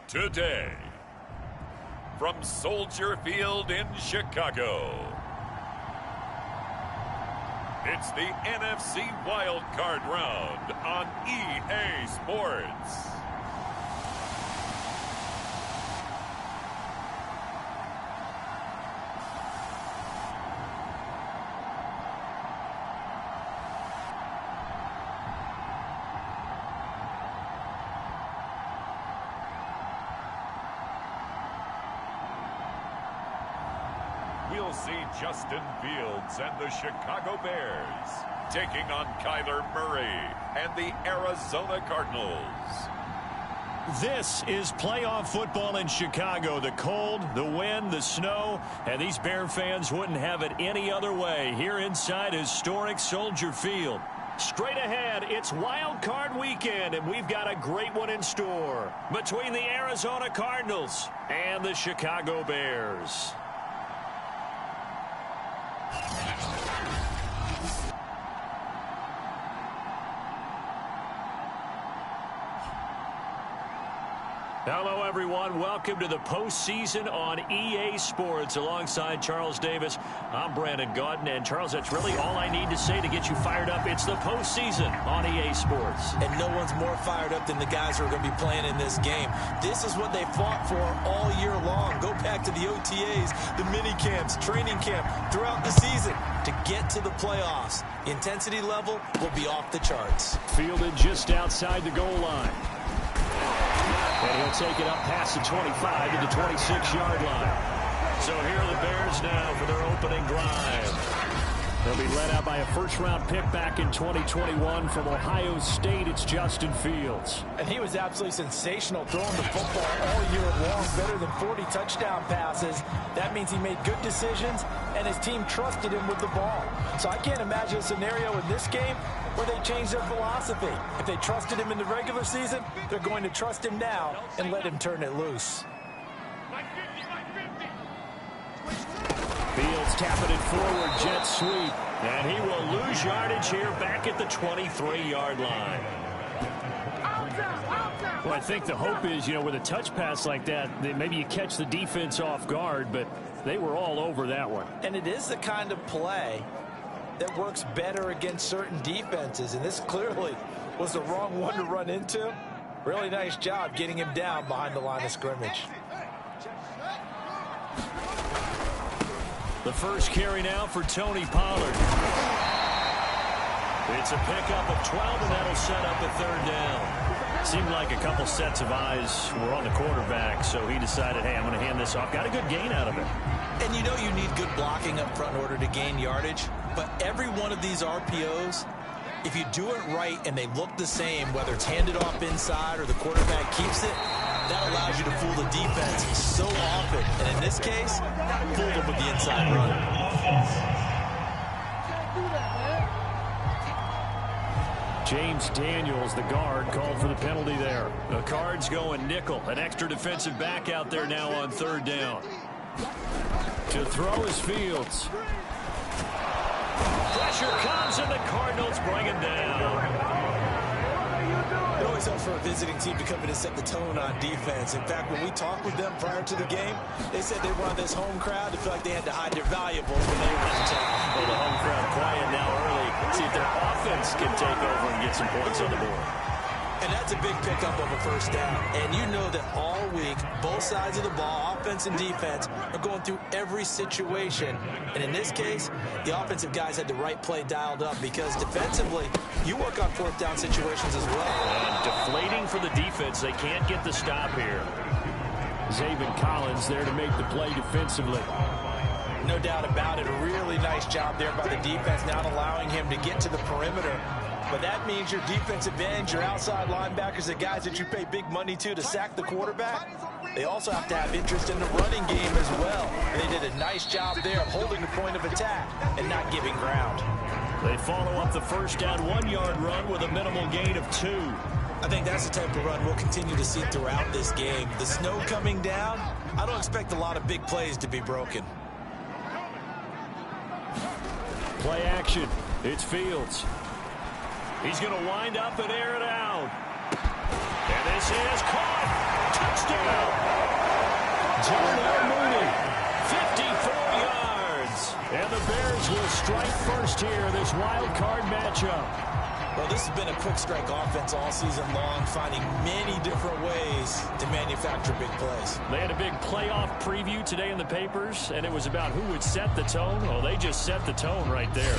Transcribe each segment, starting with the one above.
today. From Soldier Field in Chicago, it's the NFC Wild Card Round on EA Sports. We'll see Justin Fields and the Chicago Bears taking on Kyler Murray and the Arizona Cardinals. This is playoff football in Chicago. The cold, the wind, the snow, and these Bear fans wouldn't have it any other way here inside historic Soldier Field. Straight ahead, it's Wild Card Weekend, and we've got a great one in store between the Arizona Cardinals and the Chicago Bears. Hello, everyone. Welcome to the postseason on EA Sports. Alongside Charles Davis, I'm Brandon Gaudin. And, Charles, that's really all I need to say to get you fired up. It's the postseason on EA Sports. And no one's more fired up than the guys who are going to be playing in this game. This is what they fought for all year long. Go back to the OTAs, the mini camps, training camp, throughout the season to get to the playoffs. The intensity level will be off the charts. Fielded just outside the goal line. And he'll take it up past the 25 to the 26-yard line. So here are the Bears now for their opening drive. They'll be led out by a first-round pick back in 2021 from Ohio State. It's Justin Fields. And he was absolutely sensational throwing the football all year long. Better than 40 touchdown passes. That means he made good decisions, and his team trusted him with the ball. So I can't imagine a scenario in this game where they change their philosophy. If they trusted him in the regular season, they're going to trust him now and let him turn it loose. Fields tapping it forward, jet sweep. And he will lose yardage here back at the 23-yard line. Well, I think the hope is, with a touch pass like that maybe you catch the defense off guard, but they were all over that one. And it is the kind of play that works better against certain defenses, and this clearly was the wrong one to run into. Really nice job getting him down behind the line of scrimmage. The first carry now for Tony Pollard. It's a pickup of 12, and that'll set up a third down. Seemed like a couple sets of eyes were on the quarterback, so he decided, hey, I'm going to hand this off. Got a good gain out of it. And you need good blocking up front in order to gain yardage. But every one of these RPOs, if you do it right and they look the same, whether it's handed off inside or the quarterback keeps it, that allows you to fool the defense so often. And in this case, fooled them with the inside run. James Daniels, the guard, called for the penalty there. The Cards going nickel. An extra defensive back out there now on third down. To throw is Fields. Pressure comes, and the Cardinals bring him down. It always helps for a visiting team to come in and set the tone on defense. In fact, when we talked with them prior to the game, they said they wanted this home crowd to feel like they had to hide their valuables when they were in town. Well, the home crowd quiet now early. See if their offense can take over and get some points on the board. And that's a big pickup of a first down. And you know that all week, both sides of the ball, offense and defense, are going through every situation. And in this case, the offensive guys had the right play dialed up because defensively, you work on fourth down situations as well. And deflating for the defense. They can't get the stop here. Zaven Collins there to make the play defensively. No doubt about it. A really nice job there by the defense, not allowing him to get to the perimeter. But that means your defensive ends, your outside linebackers, the guys that you pay big money to sack the quarterback, they also have to have interest in the running game as well. And they did a nice job there of holding the point of attack and not giving ground. They follow up the first down 1-yard run with a minimal gain of 2. I think that's the type of run we'll continue to see throughout this game. The snow coming down, I don't expect a lot of big plays to be broken. Play action. It's Fields. He's going to wind up and air it out. And this is caught. touchdown. Darnell Mooney, 54 yards. And the Bears will strike first here, this wild card matchup. Well, this has been a quick strike offense all season long, finding many different ways to manufacture big plays. They had a big playoff preview today in the papers, and it was about who would set the tone. Well, they just set the tone right there.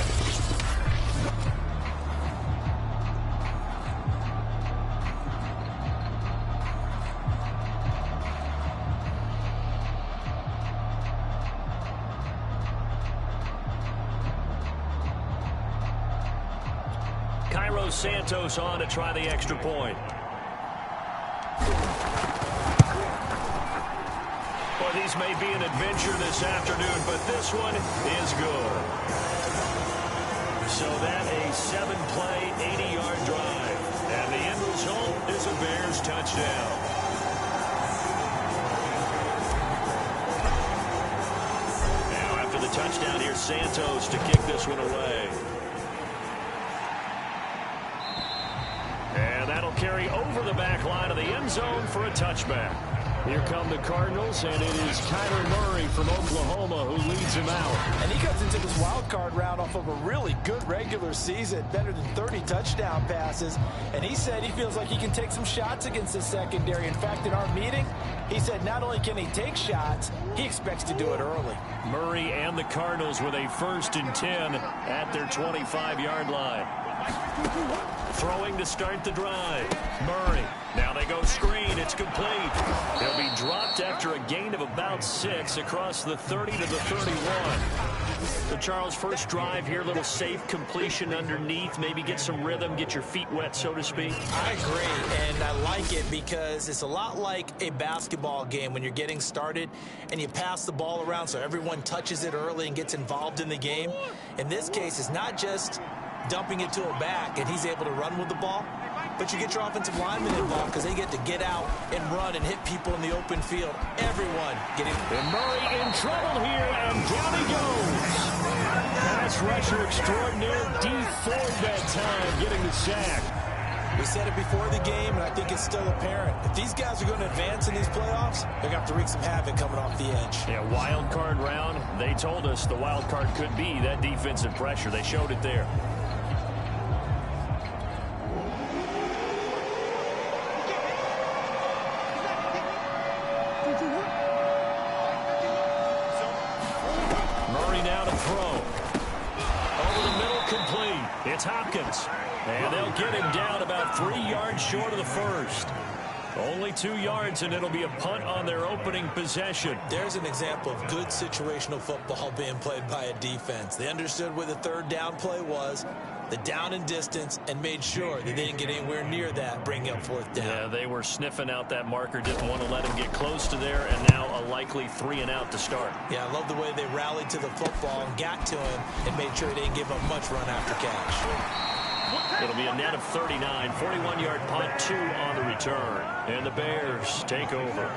Cairo Santos on to try the extra point. Well, these may be an adventure this afternoon, but this one is good. So that a 7-play, 80-yard drive. And the end result is a Bears touchdown. Now after the touchdown, here's Santos to kick this one away. And that'll carry over the back line of the end zone for a touchback. Here come the Cardinals, and it is Kyler Murray from Oklahoma who leads him out. And he comes into this wild card round off of a really good regular season, better than 30 touchdown passes. And he said he feels like he can take some shots against the secondary. In fact, in our meeting, he said not only can he take shots, he expects to do it early. Murray and the Cardinals with a 1st and 10 at their 25-yard line. Throwing to start the drive. Murray. Now they go screen. It's complete. He'll be dropped after a gain of about 6 across the 30 to the 31. So Charles, first drive here, little safe completion underneath. Maybe get some rhythm, get your feet wet, so to speak. I agree, and I like it because it's a lot like a basketball game when you're getting started and you pass the ball around so everyone touches it early and gets involved in the game. In this case, it's not just dumping it to a back and he's able to run with the ball, but you get your offensive linemen involved because they get to get out and run and hit people in the open field. Everyone getting... And Murray in trouble here, and down he goes. Pass rusher extraordinaire, D Ford that time, getting the sack. We said it before the game, and I think it's still apparent. If these guys are going to advance in these playoffs, they're going to have to wreak some havoc coming off the edge. Yeah, wild card round. They told us the wild card could be that defensive pressure. They showed it there. Murray now to throw. Over the middle, complete. It's Hopkins. And they'll get him down about 3 yards short of the first. Only 2 yards, and it'll be a punt on their opening possession. There's an example of good situational football being played by a defense. They understood where the third down play was, the down and distance, and made sure that they didn't get anywhere near that, bringing up 4th down. Yeah, they were sniffing out that marker, didn't want to let him get close to there, and now a likely 3 and out to start. Yeah, I love the way they rallied to the football and got to him and made sure they didn't give up much run after catch. It'll be a net of 39, 41-yard punt, 2 on the return. And the Bears take over.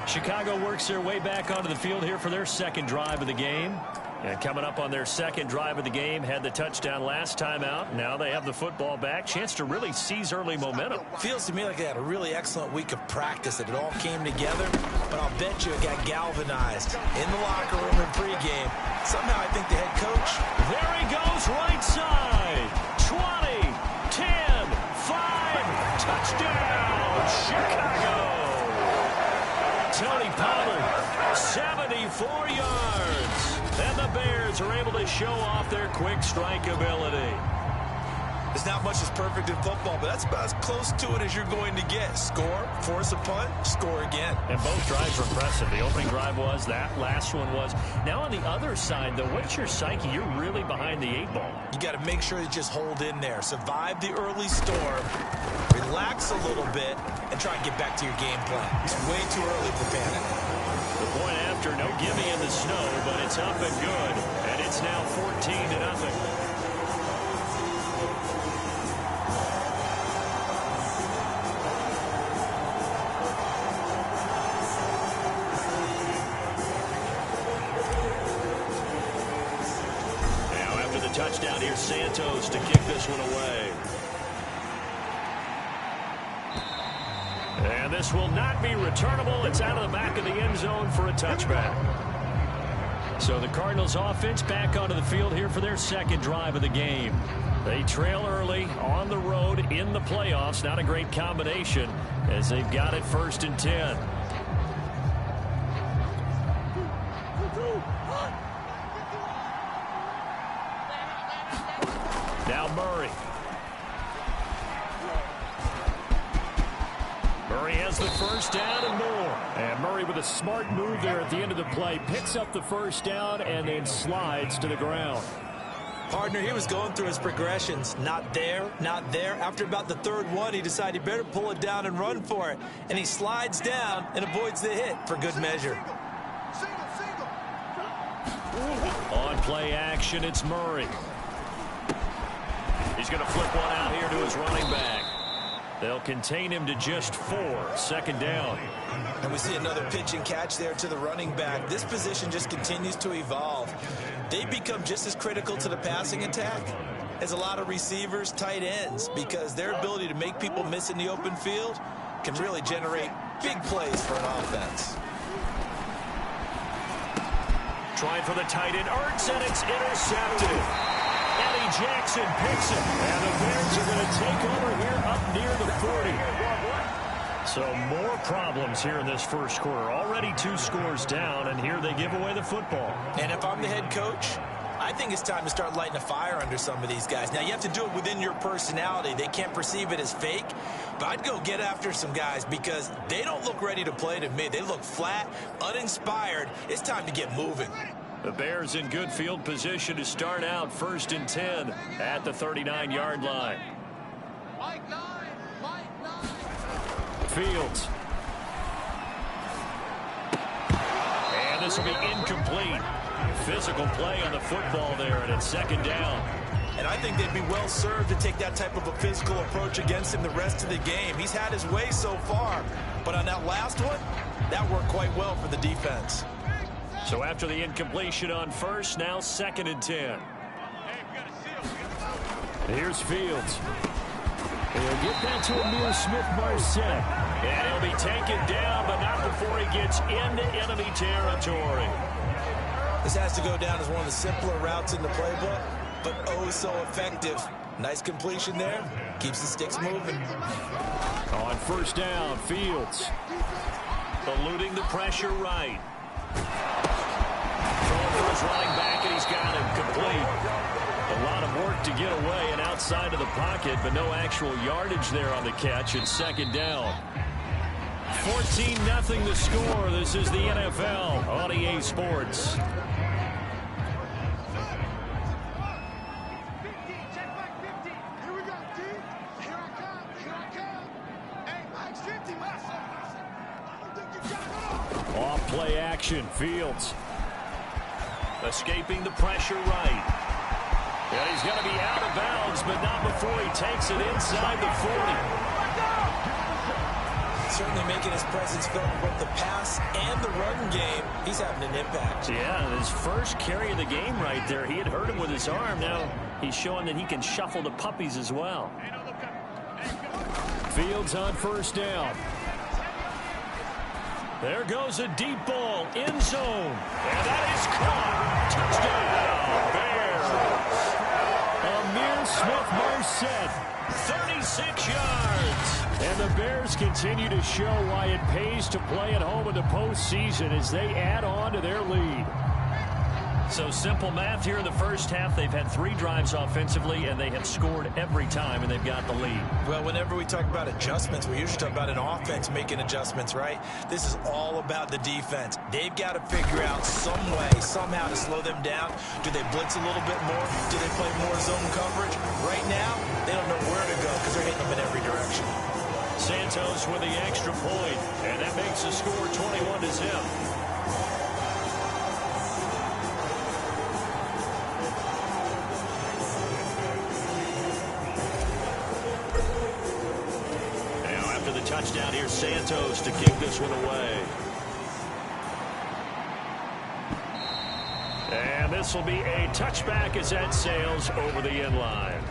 Chicago works their way back onto the field here for their second drive of the game. And coming up on their second drive of the game, had the touchdown last time out. Now they have the football back. Chance to really seize early momentum. Feels to me like they had a really excellent week of practice, that it all came together. But I'll bet you it got galvanized in the locker room in pregame. Somehow I think the head coach... There he goes, right side. 20, 10, 5, touchdown, Chicago. Tony Pollard, 74 yards. And the Bears are able to show off their quick strike ability. There's not much that's perfect in football, but that's about as close to it as you're going to get. Score, force a punt, score again. And both drives were impressive. The opening drive was, that last one was. Now on the other side, though, what's your psyche? You're really behind the 8 ball. You got to make sure you just hold in there. Survive the early storm, relax a little bit, and try and get back to your game plan. It's way too early for panic. The point after, no gimme in the snow, but it's up and good. And it's now 14-0. Touchdown here, Santos to kick this one away. And this will not be returnable. It's out of the back of the end zone for a touchback. So the Cardinals offense back onto the field here for their second drive of the game. They trail early on the road in the playoffs. Not a great combination as they've got it 1st and 10. Now Murray. Murray has the first down and more. And Murray with a smart move there at the end of the play. Picks up the first down and then slides to the ground. Partner, he was going through his progressions. Not there, not there. After about the 3rd one, he decided he better pull it down and run for it. And he slides down and avoids the hit for good measure. On play action, it's Murray. He's going to flip one out here to his running back. They'll contain him to just 4. 2nd down. And we see another pitch and catch there to the running back. This position just continues to evolve. They become just as critical to the passing attack as a lot of receivers, tight ends, because their ability to make people miss in the open field can really generate big plays for an offense. Trying for the tight end, Ertz, and it's intercepted. Eddie Jackson picks it, and the Bears are going to take over here up near the 40. So more problems here in this first quarter. Already 2 scores down, and here they give away the football. And if I'm the head coach, I think it's time to start lighting a fire under some of these guys. Now, you have to do it within your personality. They can't perceive it as fake, but I'd go get after some guys because they don't look ready to play to me. They look flat, uninspired. It's time to get moving. The Bears in good field position to start out 1st and 10 at the 39-yard line. Fields. And this will be incomplete. Physical play on the football there, and it's 2nd down. And I think they'd be well served to take that type of a physical approach against him the rest of the game. He's had his way so far, but on that last one, that worked quite well for the defense. So after the incompletion on 1st, now 2nd and 10. Here's Fields. He'll get that to Amir Smith-Marset. And he'll be taken down, but not before he gets into enemy territory. This has to go down as one of the simpler routes in the playbook, but oh so effective. Nice completion there. Keeps the sticks moving. On 1st down, Fields. Eluding the pressure right. Throwing for his running back, and he's got him complete. A lot of work to get away and outside of the pocket, but no actual yardage there on the catch. It's 2nd down. 14-0 the score. This is the NFL on EA Sports. Off play action, Fields. Escaping the pressure right. And he's going to be out of bounds, but not before he takes it inside the 40. Certainly making his presence felt in both the pass and the run game. He's having an impact. Yeah, his first carry of the game right there. He had hurt him with his arm. Now he's showing that he can shuffle the puppies as well. Fields on 1st down. There goes a deep ball, end zone. And that is caught. Touchdown, Bears. Amir Smith-Marset, 36 yards. And the Bears continue to show why it pays to play at home in the postseason as they add on to their lead. So simple math here in the first half. They've had 3 drives offensively, and they have scored every time, and they've got the lead. Well, whenever we talk about adjustments, we usually talk about an offense making adjustments, right? This is all about the defense. They've got to figure out some way, somehow to slow them down. Do they blitz a little bit more? Do they play more zone coverage? Right now, they don't know where to go because they're hitting them in every direction. Santos with the extra point, and that makes the score 21-0. Touchdown here, Santos to kick this one away. And this will be a touchback as that sails over the end line.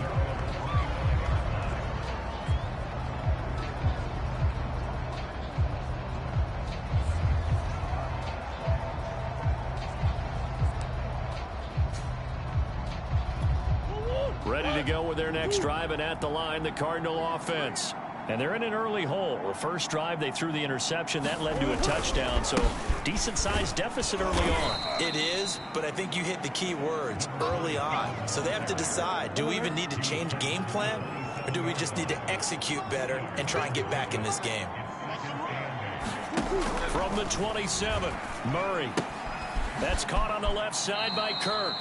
ready to go with their next drive, and at the line, the Cardinal offense. And they're in an early hole. The first drive, they threw the interception. That led to a touchdown, so decent-sized deficit early on. It is, but I think you hit the key words, early on. So they have to decide, do we even need to change game plan, or do we just need to execute better and try and get back in this game? From the 27, Murray. That's caught on the left side by Kirk.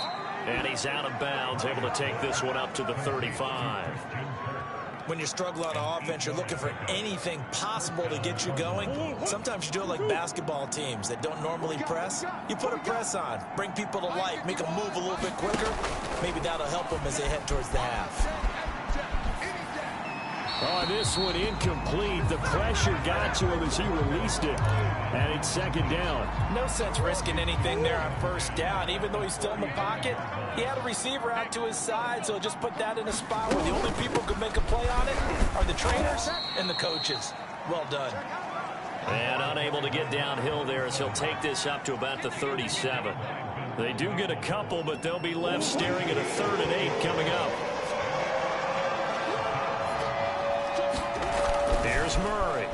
And he's out of bounds, able to take this one up to the 35. When you struggle on offense, you're looking for anything possible to get you going. Sometimes you do it like basketball teams that don't normally press. You put a press on, bring people to life, make them move a little bit quicker. Maybe that'll help them as they head towards the half. Oh, this one incomplete. The pressure got to him as he released it. And it's second down. No sense risking anything there on first down. Even though he's still in the pocket, he had a receiver out to his side, so just put that in a spot where the only people who can make a play on it are the trainers and the coaches. Well done. And unable to get downhill there as he'll take this up to about the 37. They do get a couple, but they'll be left staring at a 3rd and 8 coming up. Here's Murray.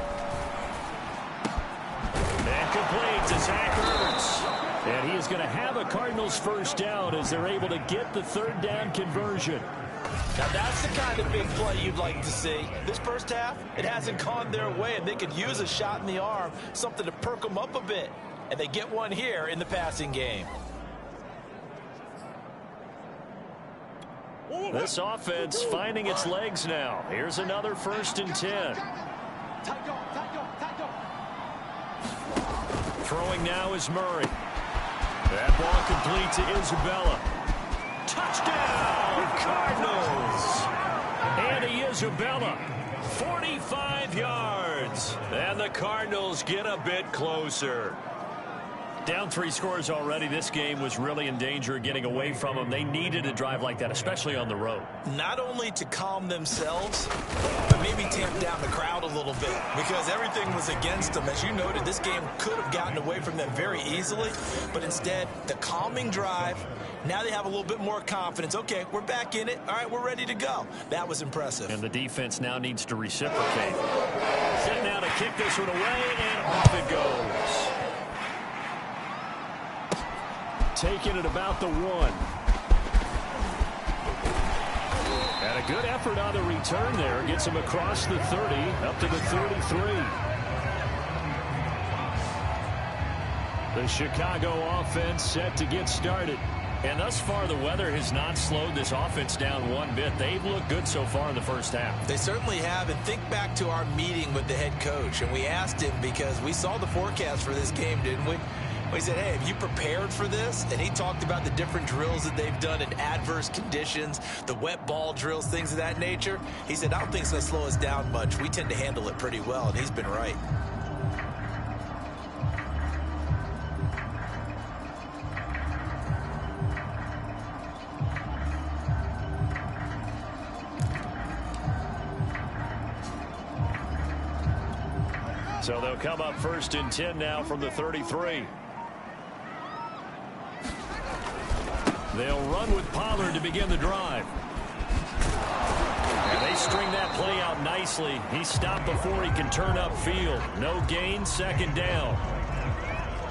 And complete to Zach Ertz. And he is going to have a Cardinals first down as they're able to get the 3rd down conversion. Now that's the kind of big play you'd like to see. This first half, it hasn't gone their way, and they could use a shot in the arm, something to perk them up a bit. And they get one here in the passing game. This offense finding its legs now. Here's another 1st and 10. Throwing now is Murray. That ball complete to Isabella. Touchdown, Cardinals! Andy Isabella, 45 yards. And the Cardinals get a bit closer. Down 3 scores already. This game was really in danger of getting away from them. They needed a drive like that, especially on the road. Not only to calm themselves, but maybe tamp down the crowd a little bit, because everything was against them. As you noted, this game could have gotten away from them very easily, but instead, the calming drive, now they have a little bit more confidence. Okay, we're back in it. All right, we're ready to go. That was impressive. And the defense now needs to reciprocate. Set now to kick this one away, and off it goes. Taking it about the 1. And a good effort on the return there. Gets him across the 30, up to the 33. The Chicago offense set to get started. And thus far, the weather has not slowed this offense down one bit. They've looked good so far in the first half. They certainly have. And think back to our meeting with the head coach. And we asked him, because we saw the forecast for this game, didn't we? We said, hey, have you prepared for this? And he talked about the different drills that they've done in adverse conditions, the wet ball drills, things of that nature. He said, I don't think it's going to slow us down much. We tend to handle it pretty well, and he's been right. So they'll come up 1st and 10 now from the 33. They'll run with Pollard to begin the drive. And they string that play out nicely. He's stopped before he can turn upfield. No gain, 2nd down.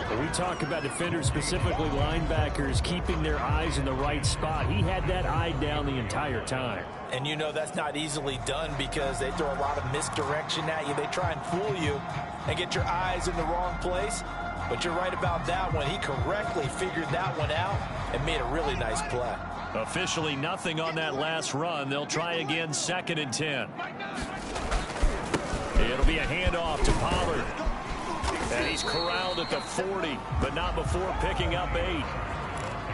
When we talk about defenders, specifically linebackers, keeping their eyes in the right spot, he had that eye down the entire time. And you know that's not easily done, because they throw a lot of misdirection at you. They try and fool you and get your eyes in the wrong place. But you're right about that one. He correctly figured that one out and made a really nice play. Officially nothing on that last run. They'll try again, 2nd and 10. It'll be a handoff to Pollard. And he's corralled at the 40, but not before picking up 8.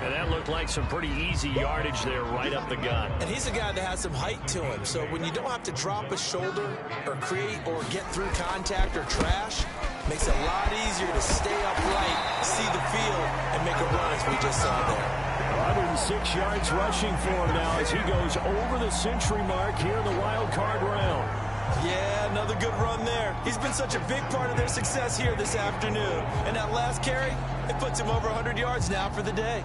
And that looked like some pretty easy yardage there right up the gut. And he's a guy that has some height to him. So when you don't have to drop a shoulder or create or get through contact or trash, makes it a lot easier to stay upright, see the field, and make a run, as we just saw there. 106 yards rushing for him now as he goes over the century mark here in the wild card round. Yeah, another good run there. He's been such a big part of their success here this afternoon. And that last carry, it puts him over 100 yards now for the day.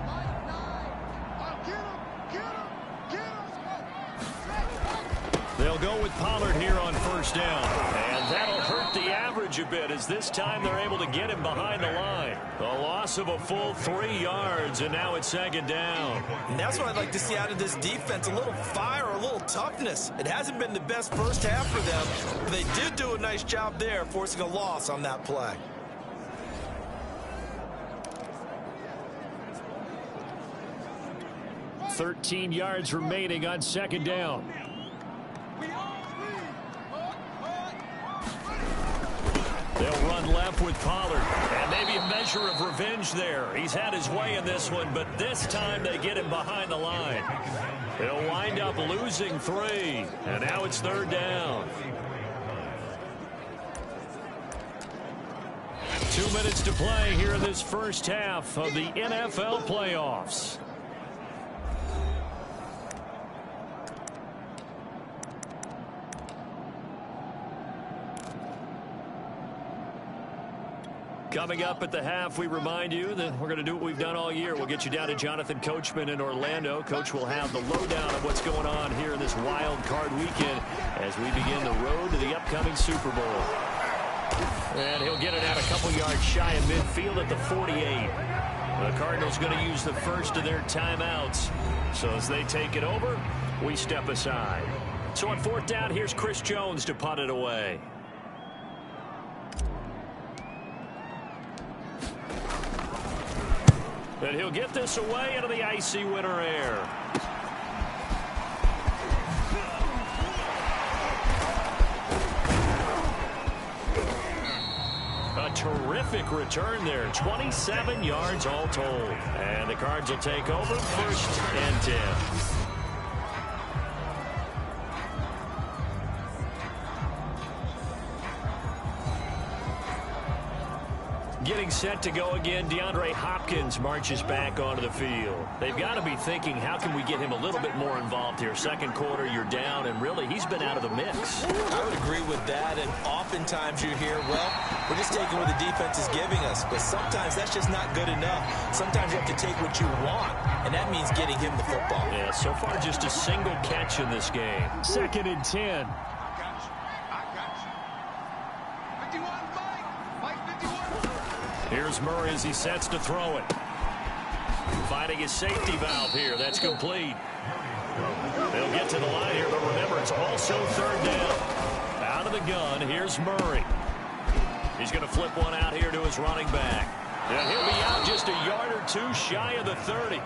They'll go with Pollard here on first down. And that'll hurt the average a bit as this time they're able to get him behind the line. A loss of a full 3 yards, and now it's second down. And that's what I'd like to see out of this defense, a little fire, a little toughness. It hasn't been the best first half for them, but they did do a nice job there forcing a loss on that play. $13 yards remaining on second down. They'll run left with Pollard. And maybe a measure of revenge there. He's had his way in this one, but this time they get him behind the line. They'll wind up losing 3. And now it's third down. 2 minutes to play here in this first half of the NFL playoffs. Coming up at the half, we remind you that we're going to do what we've done all year. We'll get you down to Jonathan Coachman in Orlando. Coach will have the lowdown of what's going on here in this wild card weekend as we begin the road to the upcoming Super Bowl. And he'll get it out a couple yards shy of midfield at the 48. The Cardinals going to use the first of their timeouts. So as they take it over, we step aside. So on fourth down, here's Chris Jones to punt it away. And he'll get this away into the icy winter air. A terrific return there. 27 yards all told. And the Cards will take over first and 10. Getting set to go again, DeAndre Hopkins marches back onto the field. They've got to be thinking, how can we get him a little bit more involved here? Second quarter, you're down, and really, he's been out of the mix. I would agree with that, and oftentimes you hear, well, we're just taking what the defense is giving us, but sometimes that's just not good enough. Sometimes you have to take what you want, and that means getting him the football. Yeah, so far just a single catch in this game. Second and 10. Here's Murray as he sets to throw it. Finding his safety valve here. That's complete. They'll get to the line here, but remember, it's also third down. Out of the gun, here's Murray. He's going to flip one out here to his running back. And he'll be out just a yard or two shy of the 30.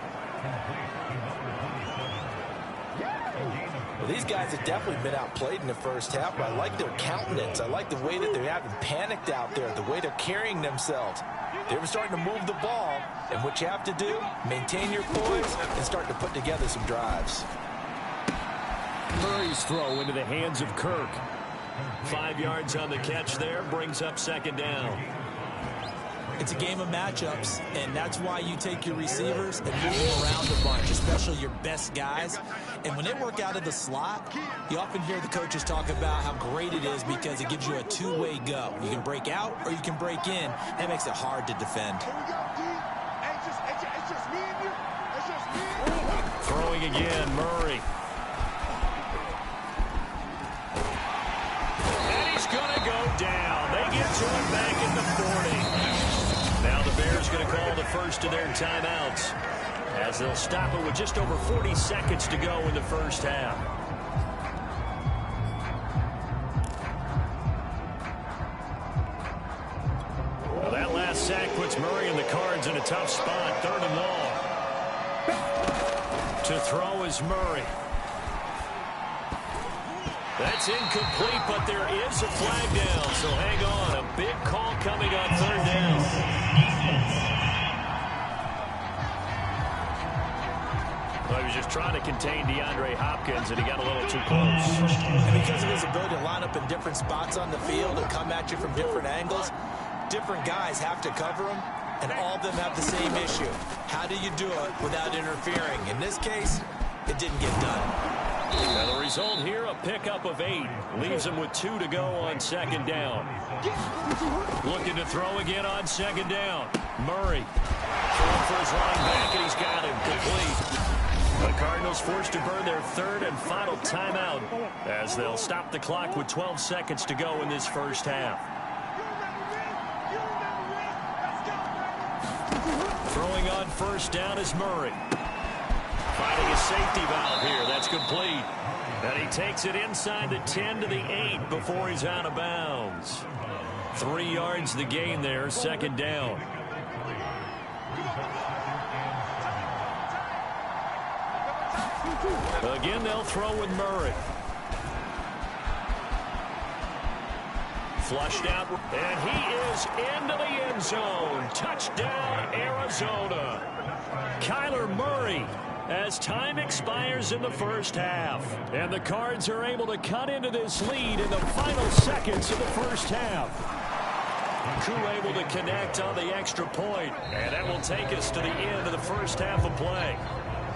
Well, these guys have definitely been outplayed in the first half, but I like their countenance. I like the way that they haven't panicked out there, the way they're carrying themselves. They were starting to move the ball, and what you have to do, maintain your poise and start to put together some drives. Murray's throw into the hands of Kirk. 5 yards on the catch there, brings up second down. It's a game of matchups, and that's why you take your receivers and move them around a bunch, especially your best guys. And when they work out of the slot, you often hear the coaches talk about how great it is because it gives you a two-way go. You can break out or you can break in. That makes it hard to defend. Throwing again, Murray. And he's going to go down. They get to him back at the 40. Now the Bears going to call the first of their timeouts as they'll stop it with just over 40 seconds to go in the first half. Well, that last sack puts Murray and the Cards in a tough spot. Third and long. To throw is Murray. That's incomplete, but there is a flag down, so hang on. A big call coming on third down. Well, he was just trying to contain DeAndre Hopkins, and he got a little too close. And because of his ability to line up in different spots on the field and come at you from different angles, different guys have to cover him, and all of them have the same issue. How do you do it without interfering? In this case, it didn't get done. Now the result here, a pickup of 8. Leaves him with 2 to go on second down. Looking to throw again on second down. Murray throwing for his running back, and he's got him complete. The Cardinals forced to burn their third and final timeout as they'll stop the clock with 12 seconds to go in this first half. Throwing on first down is Murray. Finding a safety valve here. That's complete. And he takes it inside the 10 to the 8 before he's out of bounds. 3 yards the gain there, second down. Again, they'll throw with Murray. Flushed out, and he is into the end zone. Touchdown, Arizona. Kyler Murray, as time expires in the first half. And the Cards are able to cut into this lead in the final seconds of the first half. Crew able to connect on the extra point, and that will take us to the end of the first half of play.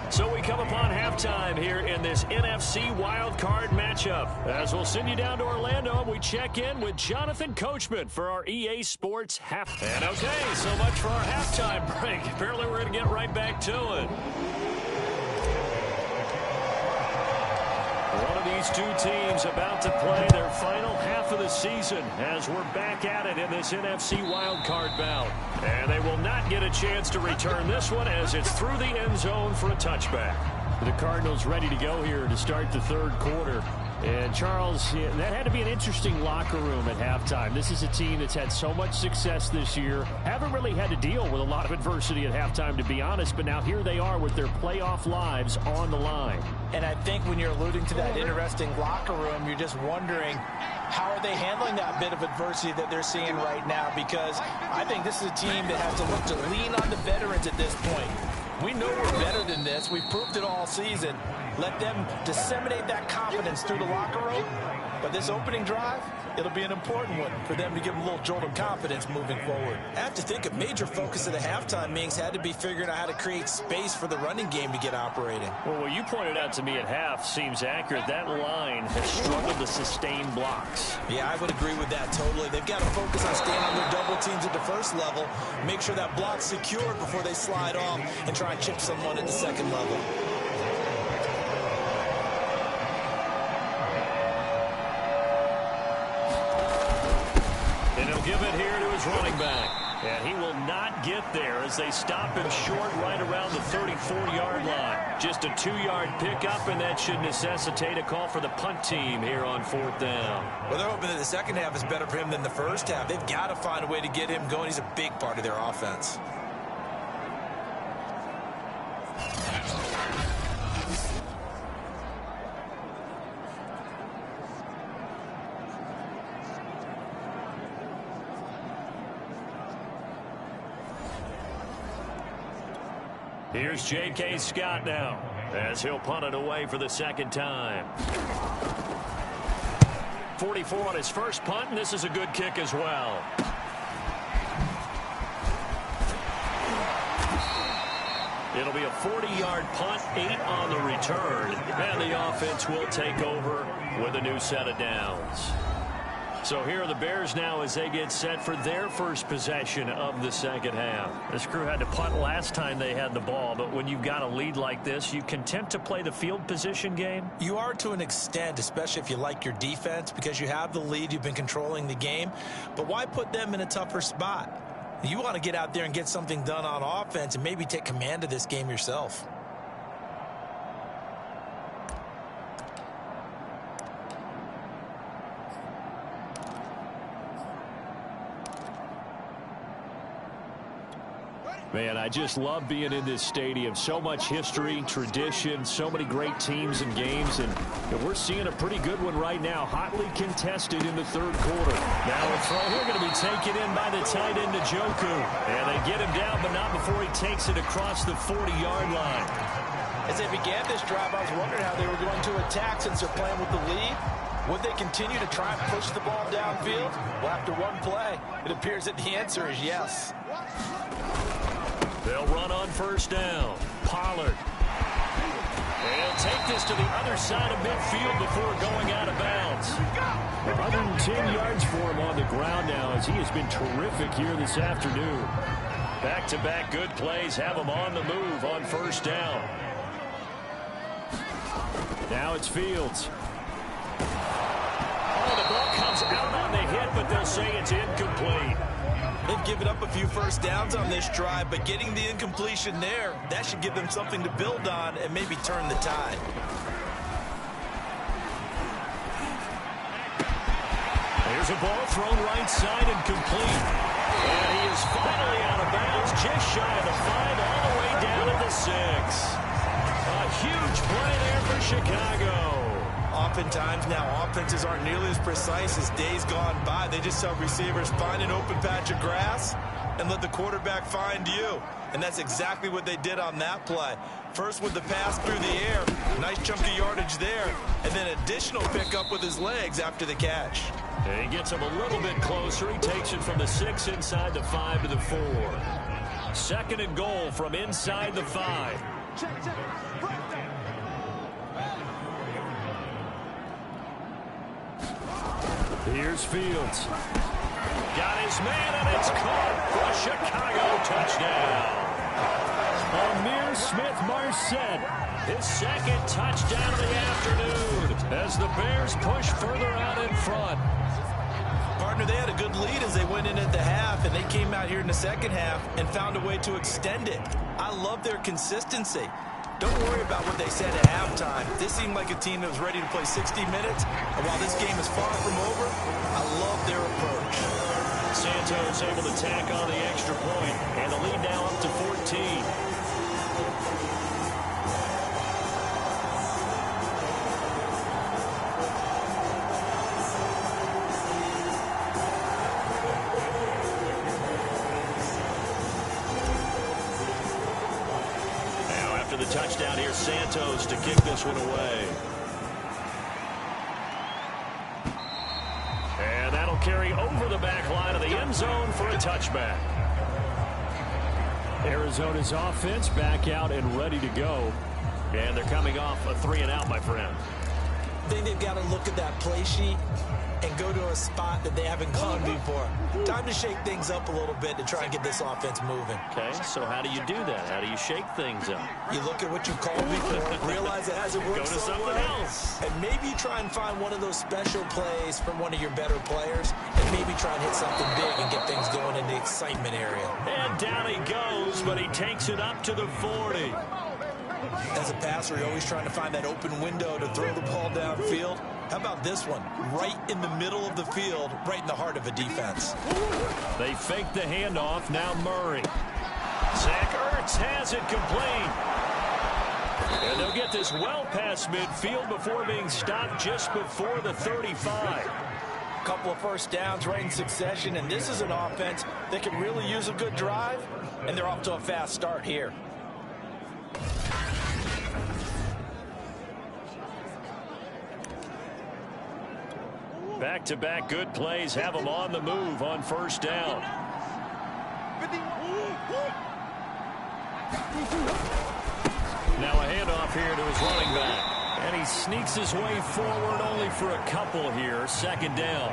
So we come upon halftime here in this NFC Wild Card matchup. As we'll send you down to Orlando, we check in with Jonathan Coachman for our EA Sports half. And okay, so much for our halftime break. Apparently we're going to get right back to it. One of these two teams about to play their final half of the season as we're back at it in this NFC wildcard bout. And they will not get a chance to return this one as it's through the end zone for a touchback. The Cardinals ready to go here to start the third quarter. And Charles, that had to be an interesting locker room at halftime. This is a team that's had so much success this year. Haven't really had to deal with a lot of adversity at halftime, to be honest. But now here they are with their playoff lives on the line. And I think when you're alluding to that interesting locker room, you're just wondering, how are they handling that bit of adversity that they're seeing right now? Because I think this is a team that has to look to lean on the veterans at this point. We know we're better than this. We've proved it all season. Let them disseminate that confidence through the locker room. But this opening drive, it'll be an important one for them to give them a little jolt of confidence moving forward. I have to think a major focus of the halftime meetings had to be figuring out how to create space for the running game to get operating. Well, what you pointed out to me at half seems accurate. That line has struggled to sustain blocks. Yeah, I would agree with that totally. They've got to focus on staying on their double teams at the first level, make sure that block's secured before they slide off and try and chip someone at the second level. Give it here to his running back. And he will not get there as they stop him short right around the 34-yard line. Just a 2-yard pickup, and that should necessitate a call for the punt team here on fourth down. Well, they're hoping that the second half is better for him than the first half. They've got to find a way to get him going. He's a big part of their offense. Here's J.K. Scott now as he'll punt it away for the second time. 44 on his first punt, and this is a good kick as well. It'll be a 40-yard punt, 8 on the return, and the offense will take over with a new set of downs. So here are the Bears now as they get set for their first possession of the second half. This crew had to punt last time they had the ball, but when you've got a lead like this, you content to play the field position game? You are to an extent, especially if you like your defense, because you have the lead, you've been controlling the game. But why put them in a tougher spot? You want to get out there and get something done on offense and maybe take command of this game yourself. Man, I just love being in this stadium. So much history, tradition, so many great teams and games, and we're seeing a pretty good one right now. Hotly contested in the third quarter. Now a throw here going to be taken in by the tight end Njoku. And they get him down, but not before he takes it across the 40-yard line. As they began this drive, I was wondering how they were going to attack since they're playing with the lead. Would they continue to try and push the ball downfield? Well, after one play, it appears that the answer is yes. They'll run on first down. Pollard. They'll take this to the other side of midfield before going out of bounds. 110 yards for him on the ground now as he has been terrific here this afternoon. Back-to-back good plays have him on the move on first down. Now it's Fields. Oh, the ball comes out on the hit, but they'll say it's incomplete. They've given up a few first downs on this drive, but getting the incompletion there, that should give them something to build on and maybe turn the tide. There's a ball thrown right side and complete. And he is finally out of bounds, just shy of the 5, all the way down to the 6. A huge play there for Chicago. Oftentimes now, offenses aren't nearly as precise as days gone by. They just tell receivers, find an open patch of grass and let the quarterback find you. And that's exactly what they did on that play. First with the pass through the air, nice chunk of yardage there, and then additional pickup with his legs after the catch. And he gets him a little bit closer. He takes it from the 6 inside the 5 to the 4. 2nd and goal from inside the 5. Here's Fields. Got his man, and it's caught for a Chicago touchdown. Amir Smith-Marset, his 2nd touchdown of the afternoon as the Bears push further out in front. Partner, they had a good lead as they went in at the half, and they came out here in the 2nd half and found a way to extend it. I love their consistency. Don't worry about what they said at halftime. This seemed like a team that was ready to play 60 minutes. And while this game is far from over, I love their approach. Santos able to tack on the extra point, and the lead now up to 14. The touchdown here, Santos to kick this one away. And that'll carry over the back line of the end zone for a touchback. Arizona's offense back out and ready to go. And they're coming off a 3-and-out, my friend. I think they've got to look at that play sheet and go to a spot that they haven't gone before. Time to shake things up a little bit to try and get this offense moving. Okay, so how do you do that? How do you shake things up? You look at what you called before, realize it hasn't worked Go to something else. And maybe you try and find one of those special plays from one of your better players, and maybe try and hit something big and get things going in the excitement area. And down he goes, but he takes it up to the 40. As a passer, you're always trying to find that open window to throw the ball downfield. How about this one? Right in the middle of the field, right in the heart of a defense. They fake the handoff. Now Murray. Zach Ertz has it complete. And they'll get this well past midfield before being stopped just before the 35. Couple of first downs right in succession, and this is an offense that can really use a good drive, and they're off to a fast start here. Back-to-back good plays have them on the move on first down. Now a handoff here to his running back. And he sneaks his way forward only for a couple here. 2nd down.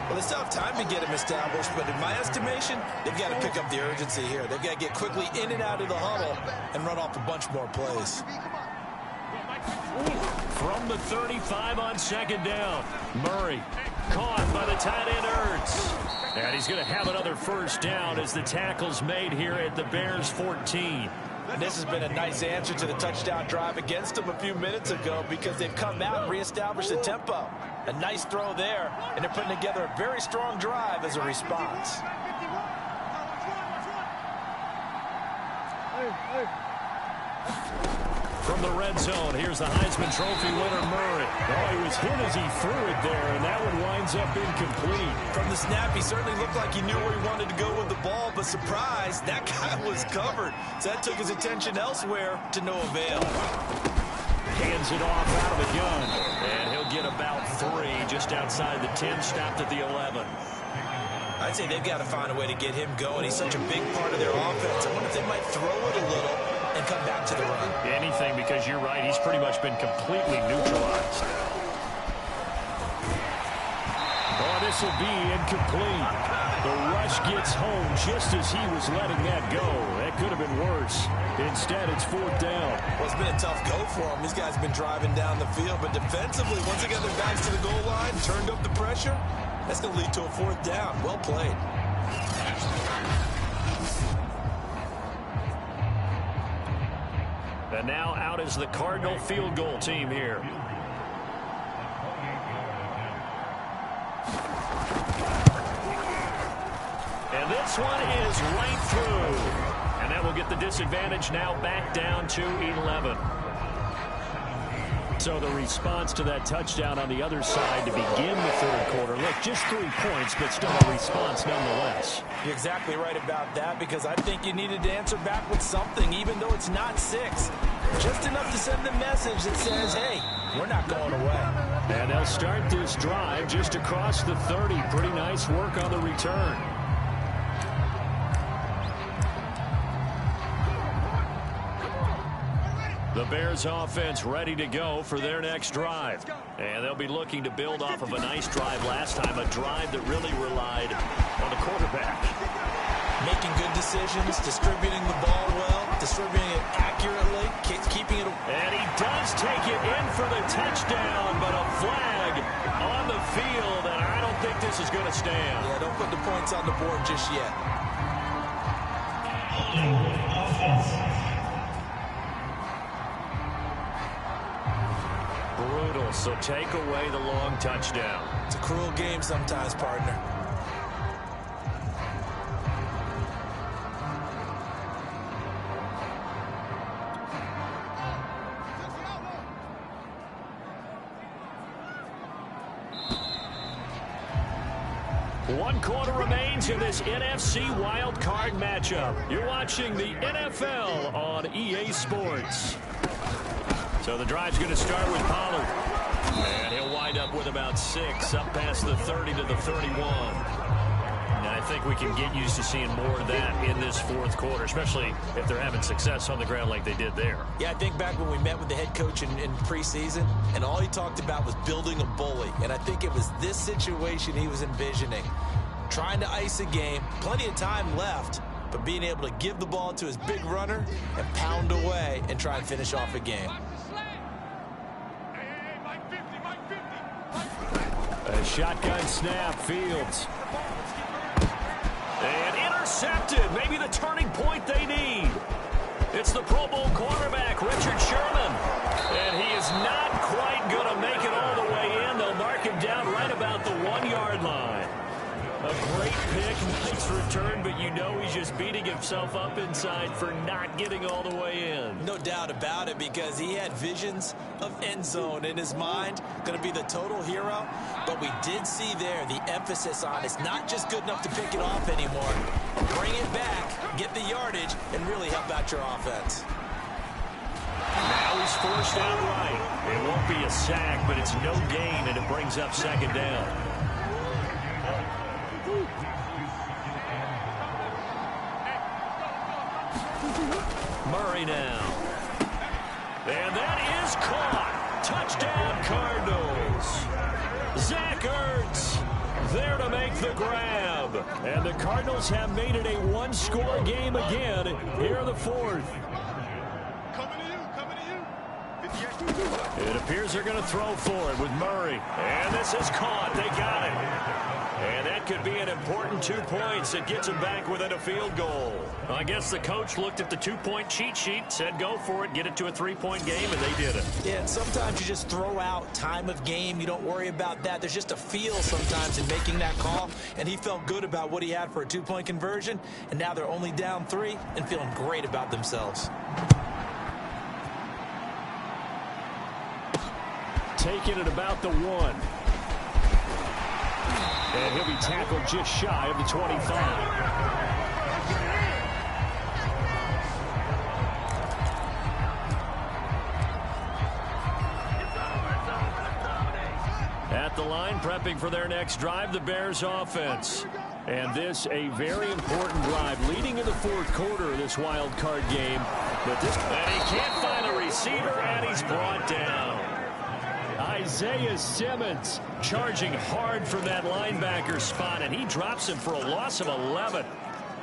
Well, they still have time to get him established, but in my estimation, they've got to pick up the urgency here. They've got to get quickly in and out of the huddle and run off a bunch more plays. From the 35 on 2nd down. Murray caught by the tight end Ertz. And he's going to have another first down as the tackle's made here at the Bears 14. And this has been a nice answer to the touchdown drive against them a few minutes ago because they've come out and reestablished the tempo. A nice throw there, and they're putting together a very strong drive as a response. From the red zone, here's the Heisman Trophy winner, Murray. Oh, he was hit as he threw it there, and that one winds up incomplete. From the snap, he certainly looked like he knew where he wanted to go with the ball, but surprise, that guy was covered. So that took his attention elsewhere to no avail. Hands it off out of the gun, and he'll get about 3 just outside the 10, stopped at the 11. I'd say they've got to find a way to get him going. He's such a big part of their offense. I wonder if they might throw it a little and come back to the run. Anything, because you're right, he's pretty much been completely neutralized. Oh, this will be incomplete. The rush gets home just as he was letting that go. That could have been worse. Instead, it's 4th down. Well, it's been a tough go for them. These guys have been driving down the field, but defensively, once they got their backs to the goal line, turned up the pressure, that's going to lead to a 4th down. Well played. And now out is the Cardinal field goal team here. And this one is right through. And that will get the disadvantage now back down to 11. So the response to that touchdown on the other side to begin the 3rd quarter. Look, just 3 points, but still a response nonetheless. You're exactly right about that, because I think you needed to answer back with something, even though it's not 6. Just enough to send a message that says, hey, we're not going away. And they'll start this drive just across the 30. Pretty nice work on the return. The Bears offense ready to go for their next drive. And they'll be looking to build off of a nice drive last time, a drive that really relied on the quarterback. Making good decisions, distributing the ball well, distributing it accurately, keeping it. And he does take it in for the touchdown, but a flag on the field, and I don't think this is going to stand. Yeah, don't put the points on the board just yet. Brutal, so take away the long touchdown. It's a cruel game sometimes, partner. One quarter remains in this NFC wildcard matchup. You're watching the NFL on EA Sports. So the drive's going to start with Pollard. And he'll wind up with about 6, up past the 30 to the 31. And I think we can get used to seeing more of that in this 4th quarter, especially if they're having success on the ground like they did there. Yeah, I think back when we met with the head coach in preseason, and all he talked about was building a bully. And I think it was this situation he was envisioning. Trying to ice a game, plenty of time left, but being able to give the ball to his big runner and pound away and try and finish off a game. A shotgun snap, Fields. And intercepted. Maybe the turning point they need. It's the Pro Bowl cornerback, Richard Sherman. And he is not quite going to make it all the way in. They'll mark him down right about the 1-yard line. A great pick, nice return, but you know he's just beating himself up inside for not getting all the way in. No doubt about it, because he had visions of end zone in his mind. Going to be the total hero. But we did see there the emphasis on it's not just good enough to pick it off anymore. Bring it back, get the yardage, and really help out your offense. Now he's forced outright. It won't be a sack, but it's no gain, and it brings up 2nd down. Murray now. And that is caught. Touchdown, Cardinals. Zach Ertz there to make the grab. And the Cardinals have made it a 1-score game again here in the 4th. It appears they're going to throw for it with Murray. And this is caught. They got it. And that could be an important 2 points. It gets them back within a field goal. Well, I guess the coach looked at the 2-point cheat sheet, said go for it, get it to a 3-point game, and they did it. Yeah, and sometimes you just throw out time of game. You don't worry about that. There's just a feel sometimes in making that call, and he felt good about what he had for a 2-point conversion, and now they're only down 3 and feeling great about themselves. Taking it about the 1. And he'll be tackled just shy of the 25. At the line, prepping for their next drive, the Bears offense. And this a very important drive leading in the 4th quarter of this wild card game. But this, and he can't find a receiver, and he's brought down. Isaiah Simmons charging hard from that linebacker spot, and he drops him for a loss of 11.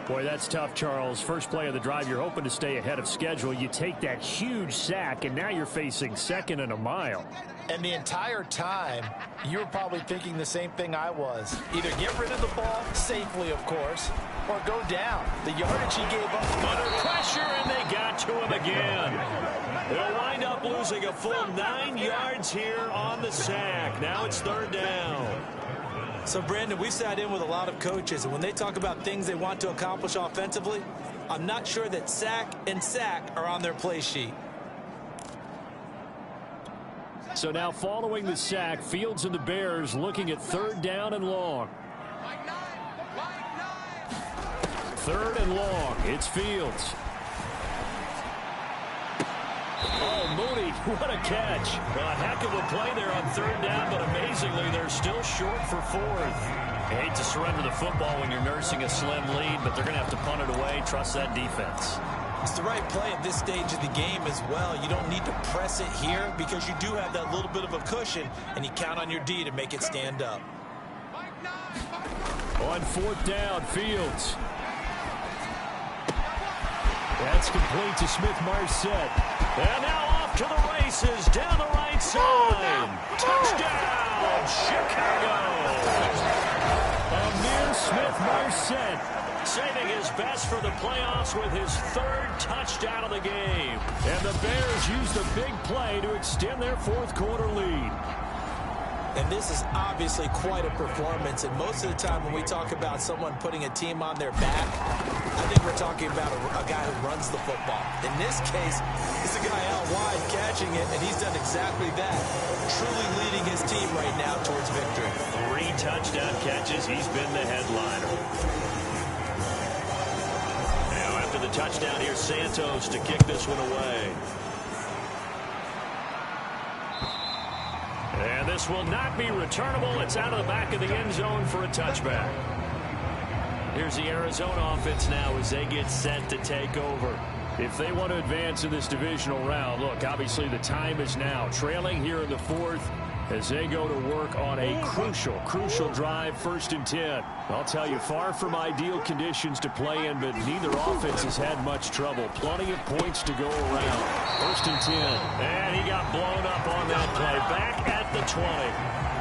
Boy, that's tough, Charles. First play of the drive, you're hoping to stay ahead of schedule. You take that huge sack, and now you're facing second and a mile. And the entire time, you were probably thinking the same thing I was. Either get rid of the ball, safely, of course, or go down. The yardage he gave up. Under pressure, and they got to him again. They'll wind up losing a full 9 yards here on the sack. Now it's third down. So, Brandon, we've sat in with a lot of coaches, and when they talk about things they want to accomplish offensively, I'm not sure that sack and sack are on their play sheet. So now following the sack, Fields and the Bears looking at third down and long. Third and long. It's Fields. Oh, Mooney, what a catch. A heck of a play there on third down, but amazingly, they're still short for fourth. You hate to surrender the football when you're nursing a slim lead, but they're going to have to punt it away. Trust that defense. It's the right play at this stage of the game as well. You don't need to press it here because you do have that little bit of a cushion, and you count on your D to make it stand up. On fourth down, Fields. That's complete to Smith-Marset. And now off to the races down the right side. Touchdown, Chicago. Amir Smith-Marset saving his best for the playoffs with his third touchdown of the game. And the Bears use the big play to extend their fourth quarter lead. And this is obviously quite a performance. And most of the time when we talk about someone putting a team on their back, I think we're talking about a guy who runs the football. In this case, it's a guy out wide catching it, and he's done exactly that. Truly leading his team right now towards victory. 3 touchdown catches. He's been the headliner. Now after the touchdown, here's Santos to kick this one away. And this will not be returnable. It's out of the back of the end zone for a touchback. Here's the Arizona offense now as they get set to take over. If they want to advance in this divisional round, look, obviously the time is now. Trailing here in the fourth as they go to work on a crucial drive, 1st and 10. I'll tell you, far from ideal conditions to play in, but neither offense has had much trouble. Plenty of points to go around. 1st and 10. And he got blown up on that play. Back at the 20.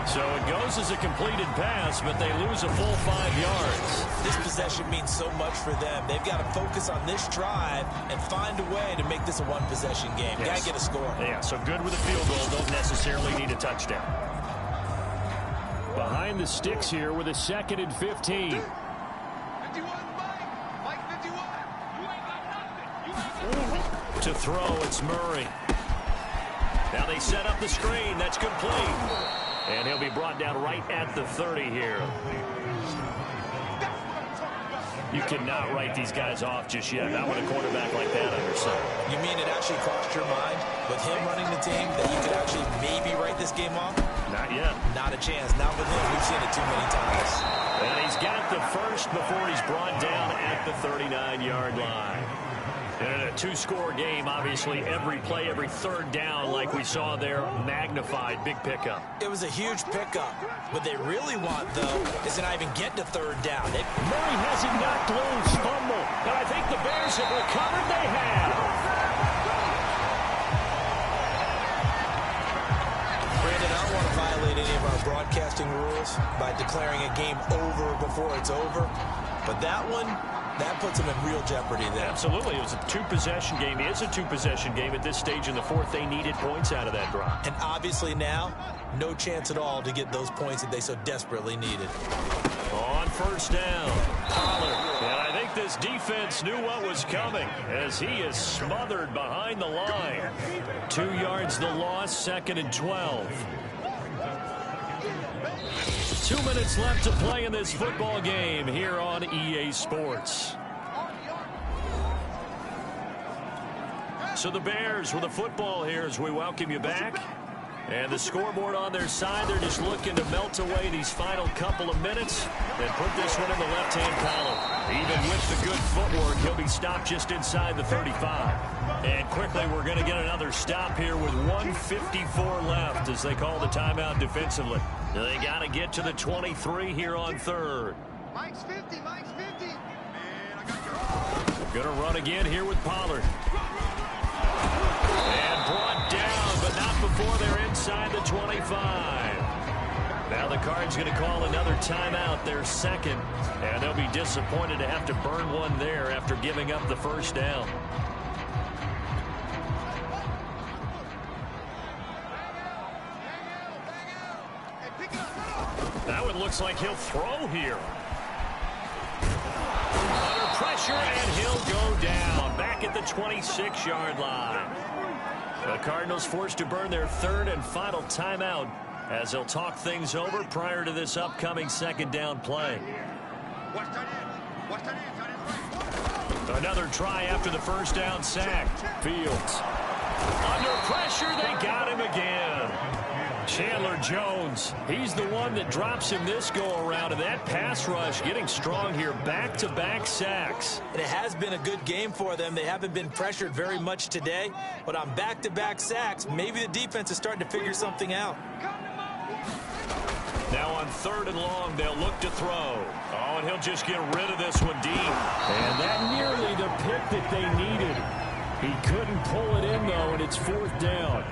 So it goes as a completed pass, but they lose a full 5 yards. This possession means so much for them. They've got to focus on this drive and find a way to make this a one-possession game. Yes. Got to get a score. Yeah, so good with a field goal. Don't necessarily need a touchdown. Behind the sticks here with a 2nd and 15. To throw, it's Murray. Now they set up the screen. That's complete. And he'll be brought down right at the 30 here. You cannot write these guys off just yet. Not with a quarterback like that under center. You mean it actually crossed your mind with him running the team that you could actually maybe write this game off? Not yet. Not a chance. Not with him. We've seen it too many times. And he's got the first before he's brought down at the 39-yard line. And in a 2-score game, obviously, every play, every third down, like we saw there, magnified. Big pickup. It was a huge pickup. What they really want, though, is to not even get to third down. Murray has him knocked loose. Fumble. And I think the Bears have recovered. They have. Brandon, I don't want to violate any of our broadcasting rules by declaring a game over before it's over. But that one, that puts them in real jeopardy there. Absolutely. It was a 2-possession game. It is a 2-possession game at this stage in the fourth. They needed points out of that drive. And obviously now, no chance at all to get those points that they so desperately needed. On 1st down, Pollard. And I think this defense knew what was coming as he is smothered behind the line. 2 yards the loss, 2nd and 12. 2 minutes left to play in this football game here on EA Sports. So the Bears with the football here as we welcome you back. And the scoreboard on their side, they're just looking to melt away these final couple of minutes and put this one in the left-hand column. Even with the good footwork, he'll be stopped just inside the 35. And quickly, we're going to get another stop here with 1:54 left as they call the timeout defensively. They got to get to the 23 here on 3rd. Mike's 50, Mike's 50. Man, Going to run again here with Pollard. And brought down, but not before they're inside the 25. Now the Cards going to call another timeout, their second. And they'll be disappointed to have to burn one there after giving up the first down. That one looks like he'll throw here. Under pressure, and he'll go down. Back at the 26-yard line. The Cardinals forced to burn their third and final timeout as they'll talk things over prior to this upcoming second down play. Another try after the first down sack. Fields. Under pressure, they got him again. Chandler Jones, he's the one that drops him this go-around, and that pass rush getting strong here. Back-to-back sacks. And it has been a good game for them. They haven't been pressured very much today, but on back-to-back sacks, maybe the defense is starting to figure something out. Now on third and long, they'll look to throw. Oh, and he'll just get rid of this one deep. And that nearly the pick that they needed. He couldn't pull it in, though, and it's fourth down.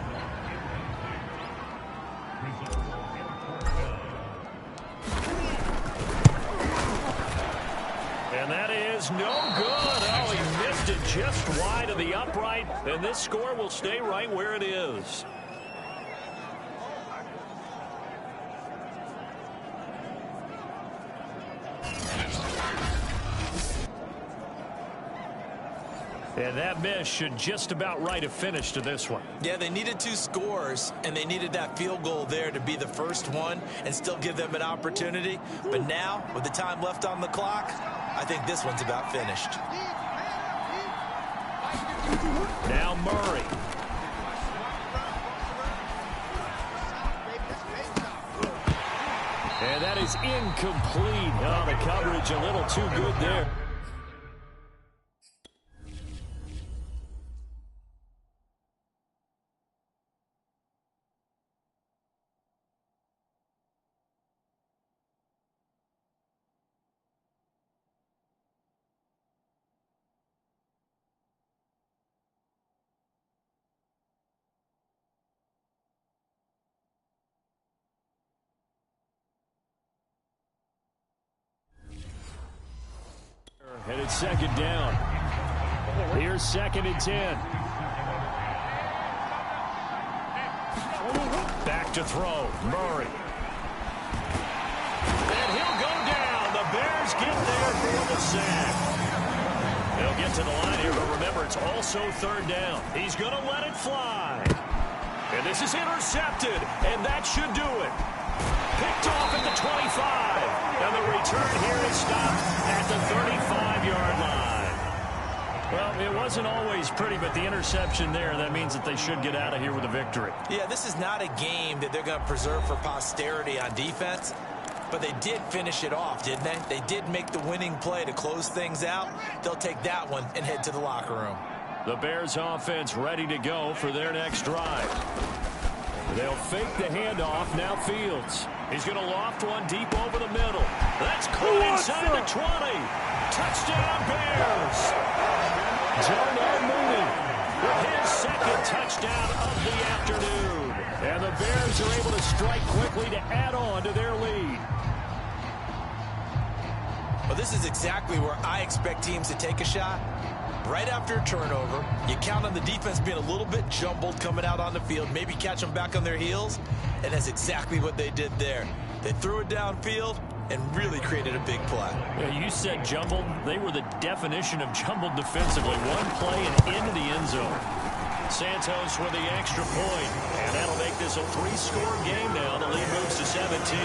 And that is no good. Oh, he missed it just wide of the upright, and this score will stay right where it is. And that miss should just about write a finish to this one. Yeah, they needed 2 scores, and they needed that field goal there to be the first one and still give them an opportunity. But now, with the time left on the clock, I think this one's about finished. Now Murray. And that is incomplete. Oh, the coverage a little too good there. And it's second down. Here's second and 10. Back to throw. Murray. And he'll go down. The Bears get there for the sack. They'll get to the line here, but remember, it's also third down. He's going to let it fly. And this is intercepted, and that should do it. Picked off at the 25. And the return here is stopped at the 35-yard line. Well, it wasn't always pretty, but the interception there, that means that they should get out of here with a victory. Yeah, this is not a game that they're going to preserve for posterity on defense, but they did finish it off, didn't they? They did make the winning play to close things out. They'll take that one and head to the locker room. The Bears offense ready to go for their next drive. They'll fake the handoff. Now Fields. He's going to loft one deep over the middle. That's caught inside the 20. Touchdown, Bears. Darnell Mooney with his second touchdown of the afternoon. And the Bears are able to strike quickly to add on to their lead. Well, this is exactly where I expect teams to take a shot. Right after a turnover, you count on the defense being a little bit jumbled coming out on the field, maybe catch them back on their heels, and that's exactly what they did there. They threw it downfield and really created a big play. Yeah, you said jumbled. They were the definition of jumbled defensively. One play and into the end zone. Santos with the extra point, and that'll make this a 3-score game now. The lead moves to 17.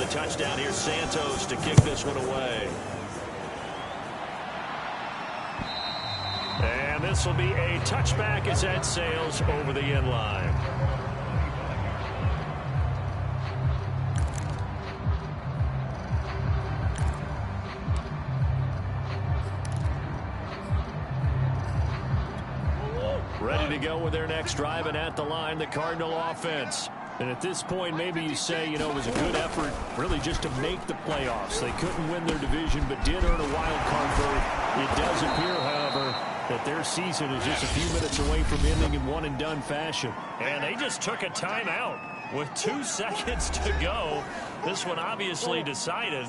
Touchdown here, Santos to kick this one away. And this will be a touchback as that sails over the end line. Ready to go with their next drive, and at the line, the Cardinal offense. And at this point, maybe you say, you know, it was a good effort really just to make the playoffs. They couldn't win their division, but did earn a wild card berth. It does appear, however, that their season is just a few minutes away from ending in one-and-done fashion. And they just took a timeout with 2 seconds to go. This one obviously decided.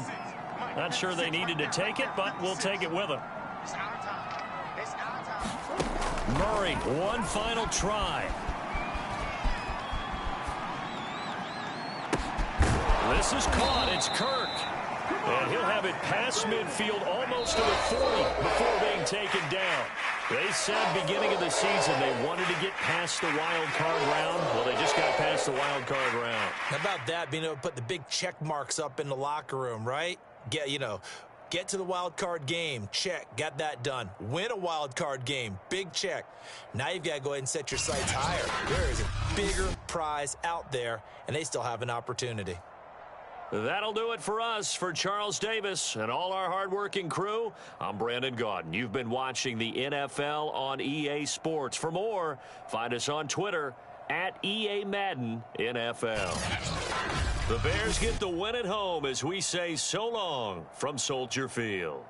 Not sure they needed to take it, but we'll take it with them. Murray, one final try. This is caught. It's Kirk. And he'll have it past midfield almost to the 40 before being taken down. They said beginning of the season they wanted to get past the wild card round. Well, they just got past the wild card round. How about that, being able to put the big check marks up in the locker room, right? Get to the wild card game. Check. Got that done. Win a wild card game. Big check. Now you've got to go ahead and set your sights higher. There is a bigger prize out there, and they still have an opportunity. That'll do it for us. For Charles Davis and all our hardworking crew, I'm Brandon Gaudin. You've been watching the NFL on EA Sports. For more, find us on Twitter at EA Madden NFL. The Bears get the win at home as we say so long from Soldier Field.